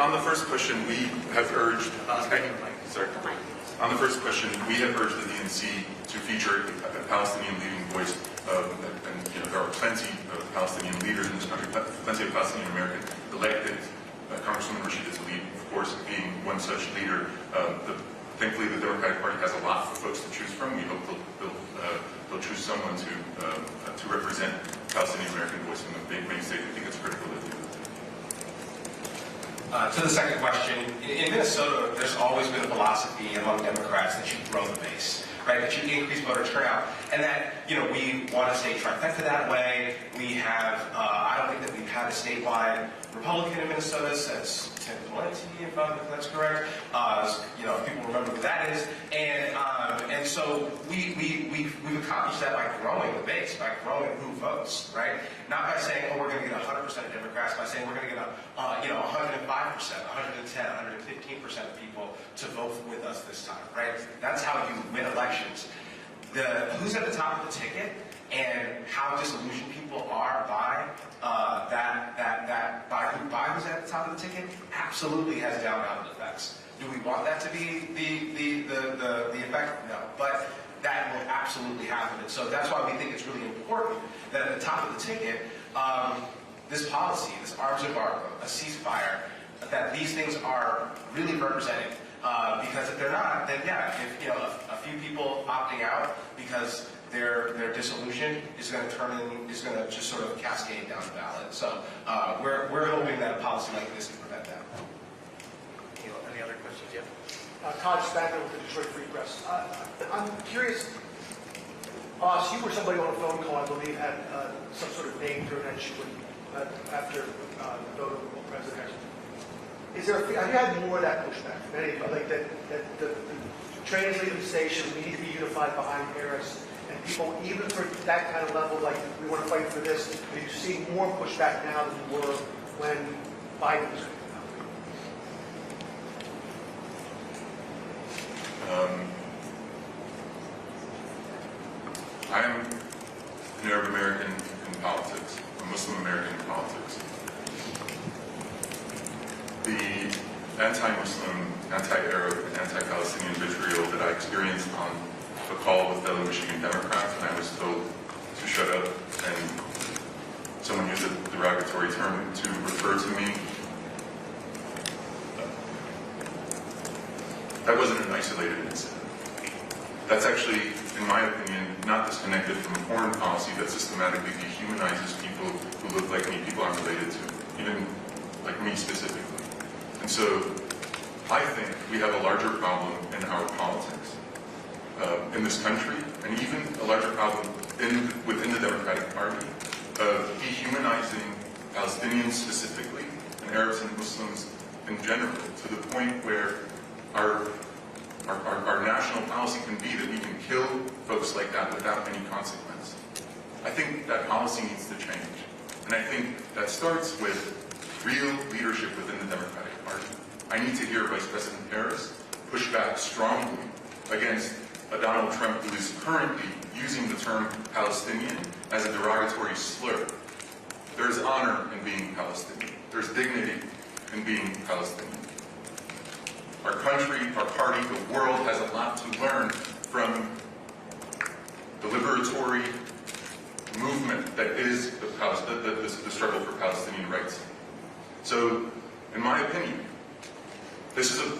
On the first question, we have urged. On the first question, we have urged the DNC to feature a Palestinian leading voice, and there are plenty of Palestinian leaders in this country, plenty of Palestinian American elected. Congresswoman Rashid Tlaib, of course, being one such leader. Thankfully, the Democratic Party has a lot of folks to choose from. We hope they'll choose someone to represent Palestinian American voice in the main state. I think it's critical that they do that. To the second question, in Minnesota, there's always been a philosophy among Democrats that you grow the base, right? That you increase voter turnout, and that we want to stay trifecta that way. We have, I don't think that we've had a statewide Republican in Minnesota since Tim Pawlenty, if that's correct. People remember who that is. And so we've accomplished that by growing the base, by growing who votes, right? Not by saying, oh, we're going to get 100% of Democrats, by saying we're going to get 105%, 110, 115% of people to vote with us this time, right? That's how you win elections. Who's at the top of the ticket and how disillusioned people are by who's at the top of the ticket absolutely has down-round effects. Do we want that to be the effect? No, but that will absolutely happen. And so that's why we think it's really important that at the top of the ticket, this policy, this arms embargo, a ceasefire, that these things are really represented. Because if they're not, then yeah, if a few people opting out because they're disillusioned is going to just sort of cascade down the ballot. So we're hoping that a policy like this can prevent that. Any other questions? Yeah. Todd Spackman with the Detroit Free Press. I'm curious, Oz, you were somebody on a phone call, I believe, had some sort of name intervention after the vote of President Harris. Have you had more of that pushback from anybody? Like that the trains leaving the station, we need to be unified behind Harris, and people, even for that kind of level, like we want to fight for this, are you seeing more pushback now than you were when Biden was coming I'm out? an Arab American in politics, a Muslim American in politics. The anti-Muslim, anti-Arab, and anti-Palestinian vitriol that I experienced on a call with fellow Michigan Democrats when I was told to shut up and someone used a derogatory term to refer to me, that wasn't an isolated incident. That's actually, in my opinion, not disconnected from foreign policy that systematically dehumanizes people who look like me, people I'm related to, even like me specifically. And so I think we have a larger problem in our politics in this country, and even a larger problem within the Democratic Party of dehumanizing Palestinians specifically, and Arabs and Muslims in general, to the point where our national policy can be that we can kill folks like that without any consequence. I think that policy needs to change. And I think that starts with real leadership within the Democratic Party. I need to hear Vice President Harris push back strongly against a Donald Trump who is currently using the term Palestinian as a derogatory slur. There's honor in being Palestinian. There's dignity in being Palestinian. Our country, our party, the world has a lot to learn from the liberatory movement that is the struggle for Palestinian rights. So, in my opinion, this is a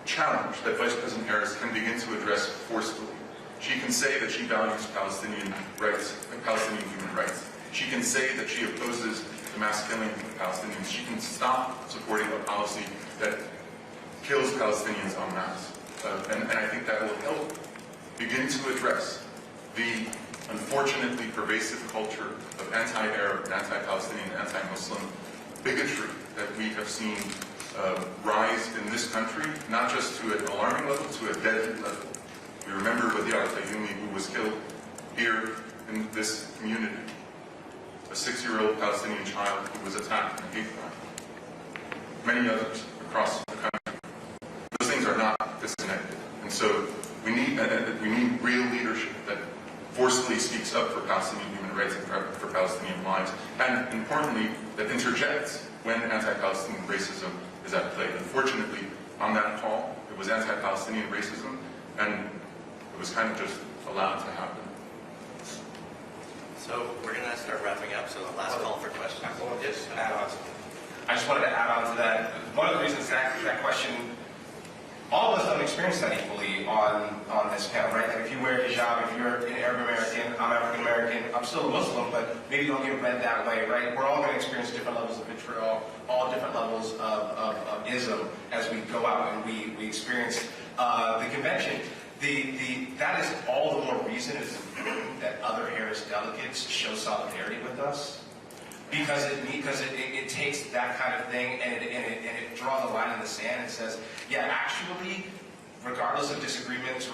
challenge that Vice President Harris can begin to address forcefully. She can say that she values Palestinian rights and Palestinian human rights. She can say that she opposes the mass killing of Palestinians. She can stop supporting a policy that kills Palestinians en masse. And I think that will help begin to address the unfortunately pervasive culture of anti-Arab, anti-Palestinian, anti-Muslim bigotry that we have seen rise in this country, not just to an alarming level, to a deadly level. We remember Wadiar Tayoumi, who was killed here in this community, a 6-year-old Palestinian child who was attacked in a hate crime. Many others across the country. Those things are not disconnected. And so we need real leadership that forcefully speaks up for Palestinian human rights and for Palestinian lives, and importantly, that interjects when anti-Palestinian racism is at play. Unfortunately, on that call, it was anti-Palestinian racism, and it was kind of just allowed to happen. So we're going to start wrapping up, so the last call for questions. Yes. I just wanted to add on to that. One of the reasons that question, all of us don't experience that equally on this panel, right? Like if you wear a hijab, if you're an Arab American, I'm African American, I'm still a Muslim, but maybe don't get read that way, right? We're all going to experience different levels of vitriol, all different levels of ism as we go out and we experience the convention. that is all the more reason it's important that other Harris delegates show solidarity with us. Because it takes that kind of thing and it draws a line in the sand and says, yeah, actually, regardless of disagreements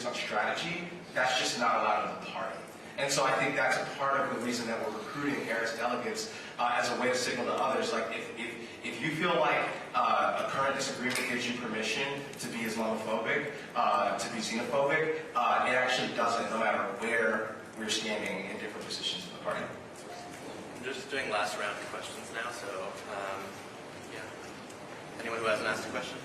on strategy, that's just not allowed in the party. And so I think that's a part of the reason that we're recruiting Harris delegates as a way to signal to others, like if you feel like a current disagreement gives you permission to be Islamophobic, to be xenophobic, it actually doesn't, no matter where we're standing in different positions in the party. I'm just doing last round of questions now, so yeah. Anyone who hasn't asked a question?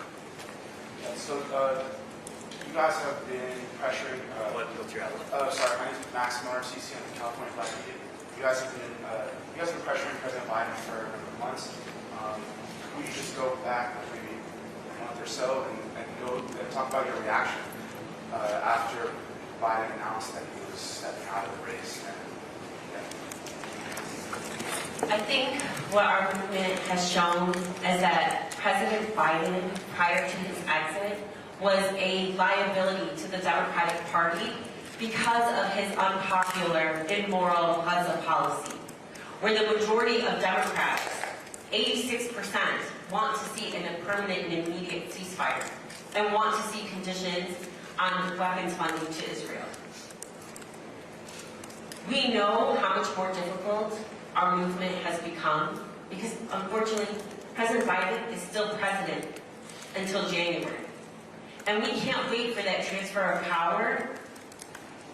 Yeah, so you guys have been pressuring. What's your outlook? Sorry, my name is Max Miller, CC on the California Black Media. You guys have been pressuring President Biden for a number of months. Could you just go back maybe a month or so and go and talk about your reaction after Biden announced that he was stepping out of the race? I think what our movement has shown is that President Biden, prior to his exit, was a liability to the Democratic Party because of his unpopular, immoral Gaza policy, where the majority of Democrats, 86%, want to see a permanent and immediate ceasefire and want to see conditions on weapons funding to Israel. We know how much more difficult our movement has become because, unfortunately, President Biden is still president until January. And we can't wait for that transfer of power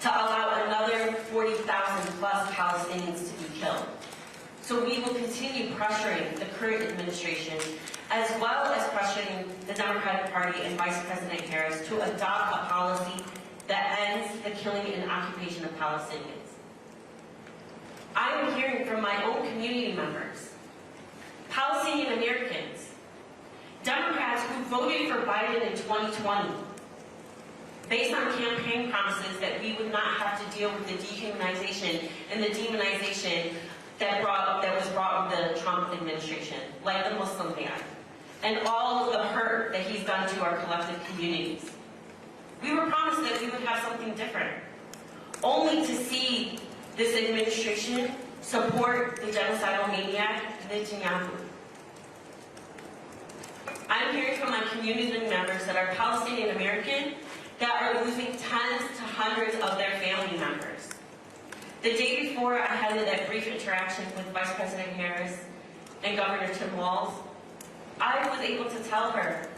to allow another 40,000 plus Palestinians to be killed. So we will continue pressuring the current administration as well as pressuring the Democratic Party and Vice President Harris to adopt a policy that ends the killing and occupation of Palestinians. I am hearing from my own community members, Palestinian Americans, Democrats who voted for Biden in 2020, based on campaign promises that we would not have to deal with the dehumanization and the demonization that was brought with the Trump administration, like the Muslim ban, and all of the hurt that he's done to our collective communities. We were promised that we would have something different, only to see this administration support the genocidal maniac, Netanyahu. I'm hearing from my community members that are Palestinian American that are losing tens to hundreds of their family members. The day before I had that brief interaction with Vice President Harris and Governor Tim Walz, I was able to tell her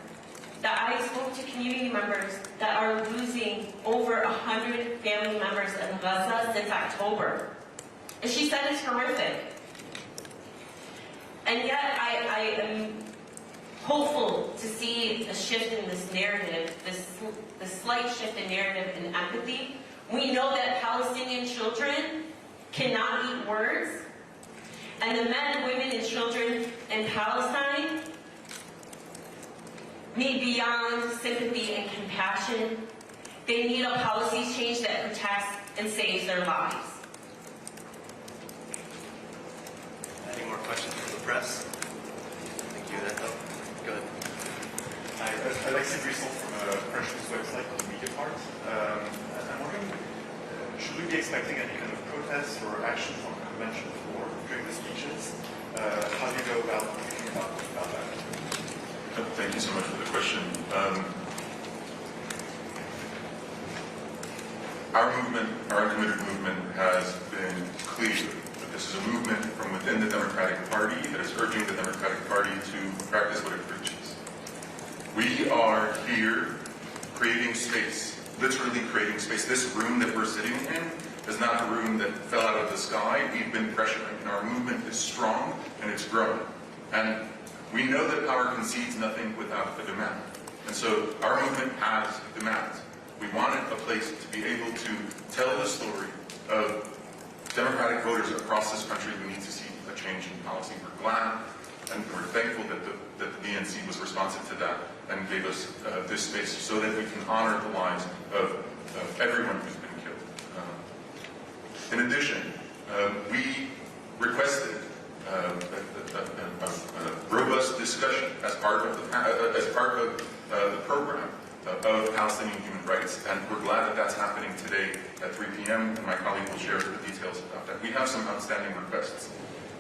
that I spoke to community members that are losing over 100 family members in Gaza since October. And she said it's horrific. And yet I am hopeful to see a shift in this narrative, this slight shift in narrative and empathy. We know that Palestinian children cannot eat words, and the men, women, and children in Palestine need beyond sympathy and compassion. They need a policy change that protects and saves their lives. Any more questions from the press? Thank you. Go ahead. Hi, Alexis Brisson from a French news website on the media part. I'm wondering, should we be expecting any kind of protests or action from the convention floor during the speeches? How do you go about thinking about that? Thank you so much for the question. Our movement, our Uncommitted movement, has been clear that this is a movement from within the Democratic Party that is urging the Democratic Party to practice what it preaches. We are here creating space, literally creating space. This room that we're sitting in is not a room that fell out of the sky. We've been pressuring, and our movement is strong and it's growing. And we know that power concedes nothing without a demand. And so our movement has demands. We wanted a place to be able to tell the story of Democratic voters across this country who need to see a change in policy. We're glad and we're thankful that the DNC was responsive to that and gave us this space so that we can honor the lives of everyone who's been killed. In addition, we requested a robust discussion as part of the program of Palestinian human rights. And we're glad that that's happening today at 3 p.m., and my colleague will share the details about that. We have some outstanding requests.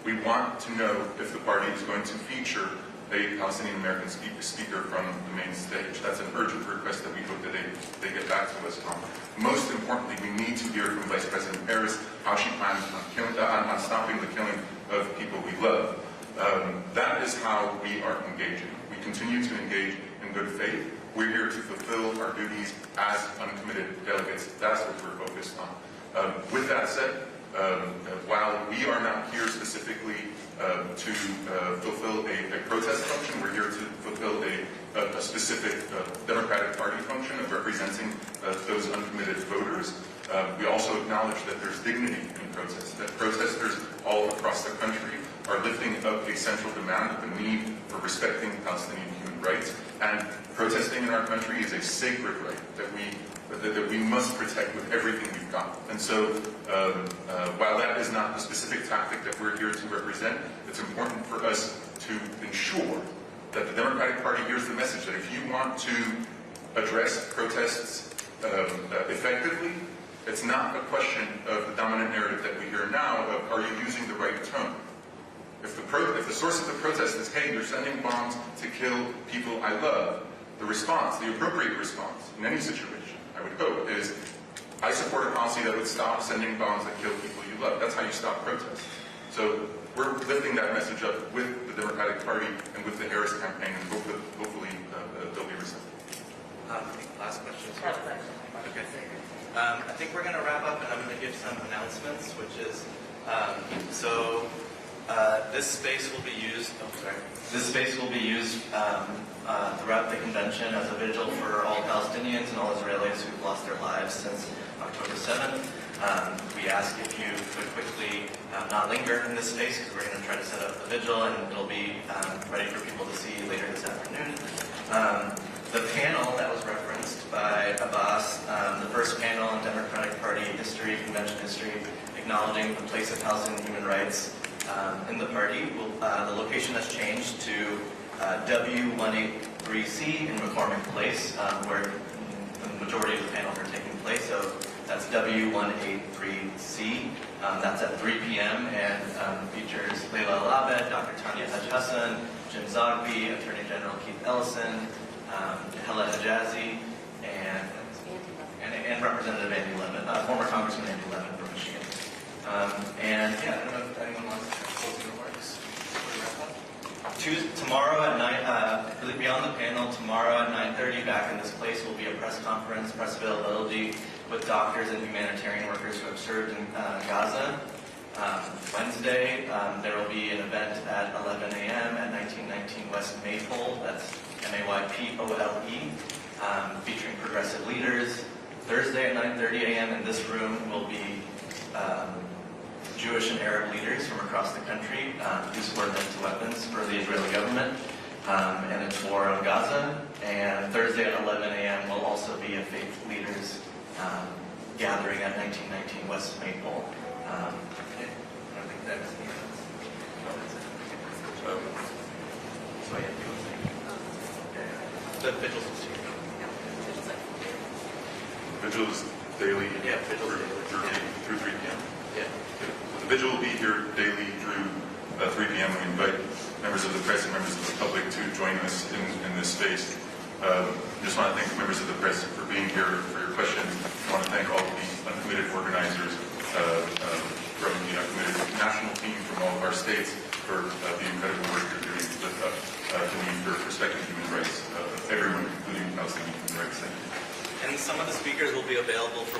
We want to know if the party is going to feature a Palestinian American speaker from the main stage. That's an urgent request that we hope that they get back to us on. Most importantly, we need to hear from Vice President Harris how she plans on stopping the killing of people we love. That is how we are engaging. We continue to engage in good faith. We're here to fulfill our duties as uncommitted delegates. That's what we're focused on. With that said, while we are not here specifically to fulfill a protest function, we're here to fulfill a specific Democratic Party function of representing those uncommitted voters. We also acknowledge that there's dignity in protest, that protesters all across the country are lifting up a central demand of the need for respecting Palestinian human rights. And protesting in our country is a sacred right that we must protect with everything we've got. And so, while that is not the specific tactic that we're here to represent, it's important for us to ensure that the Democratic Party hears the message that if you want to address protests effectively, it's not a question of the dominant narrative that we hear now of, are you using the right tone? If the source of the protest is, hey, you're sending bombs to kill people I love, the response, the appropriate response in any situation, I would hope, is I support a policy that would stop sending bombs that kill people you love. That's how you stop protests. So we're lifting that message up with the Democratic Party and with the Harris campaign, and hopefully they'll be receptive. Last question. Okay. I think we're going to wrap up, and I'm going to give some announcements, which is, this space will be used. This space will be used throughout the convention as a vigil for all Palestinians and all Israelis who've lost their lives since October 7th. We ask if you could quickly not linger in this space, because we're going to try to set up the vigil, and it'll be ready for people to see later this afternoon. The panel that was referenced by Abbas, the first panel in Democratic Party history, convention history, acknowledging the place of Palestinian human rights in the party. The location has changed to W183C in McCormick Place, where the majority of the panels are taking place. So that's W183C. That's at 3 p.m. and features Layla Al-Abed, Dr. Tanya Haj-Hassan, Jim Zogby, Attorney General Keith Ellison, Hela Hijazi, and Representative Andy Levin, former Congressman Andy Levin from Michigan. I don't know if anyone wants closing remarks. Tomorrow at 9, beyond the panel, tomorrow at 9:30, back in this place will be a press conference, press availability with doctors and humanitarian workers who have served in Gaza. Wednesday, there will be an event at 11 a.m. at 1919 West Maypole. That's Maypole, featuring progressive leaders. Thursday at 9:30 a.m. in this room will be Jewish and Arab leaders from across the country who support end to weapons for the Israeli government and its war on Gaza. And Thursday at 11 a.m. will also be a faith leaders gathering at 1919 West Maypole. I don't think that's the vigils. Vigils daily? Yeah, vigils through 3 p.m. Yeah. The vigil will be here daily through 3 p.m. We invite members of the press and members of the public to join us in this space. I just want to thank members of the press for being here, for your questions. I want to thank all of the uncommitted organizers from the Uncommitted national team from all of our states for the incredible work you're doing to lift up the need for respecting human rights of everyone, including Palestinian human rights. Thank you. And some of the speakers will be available for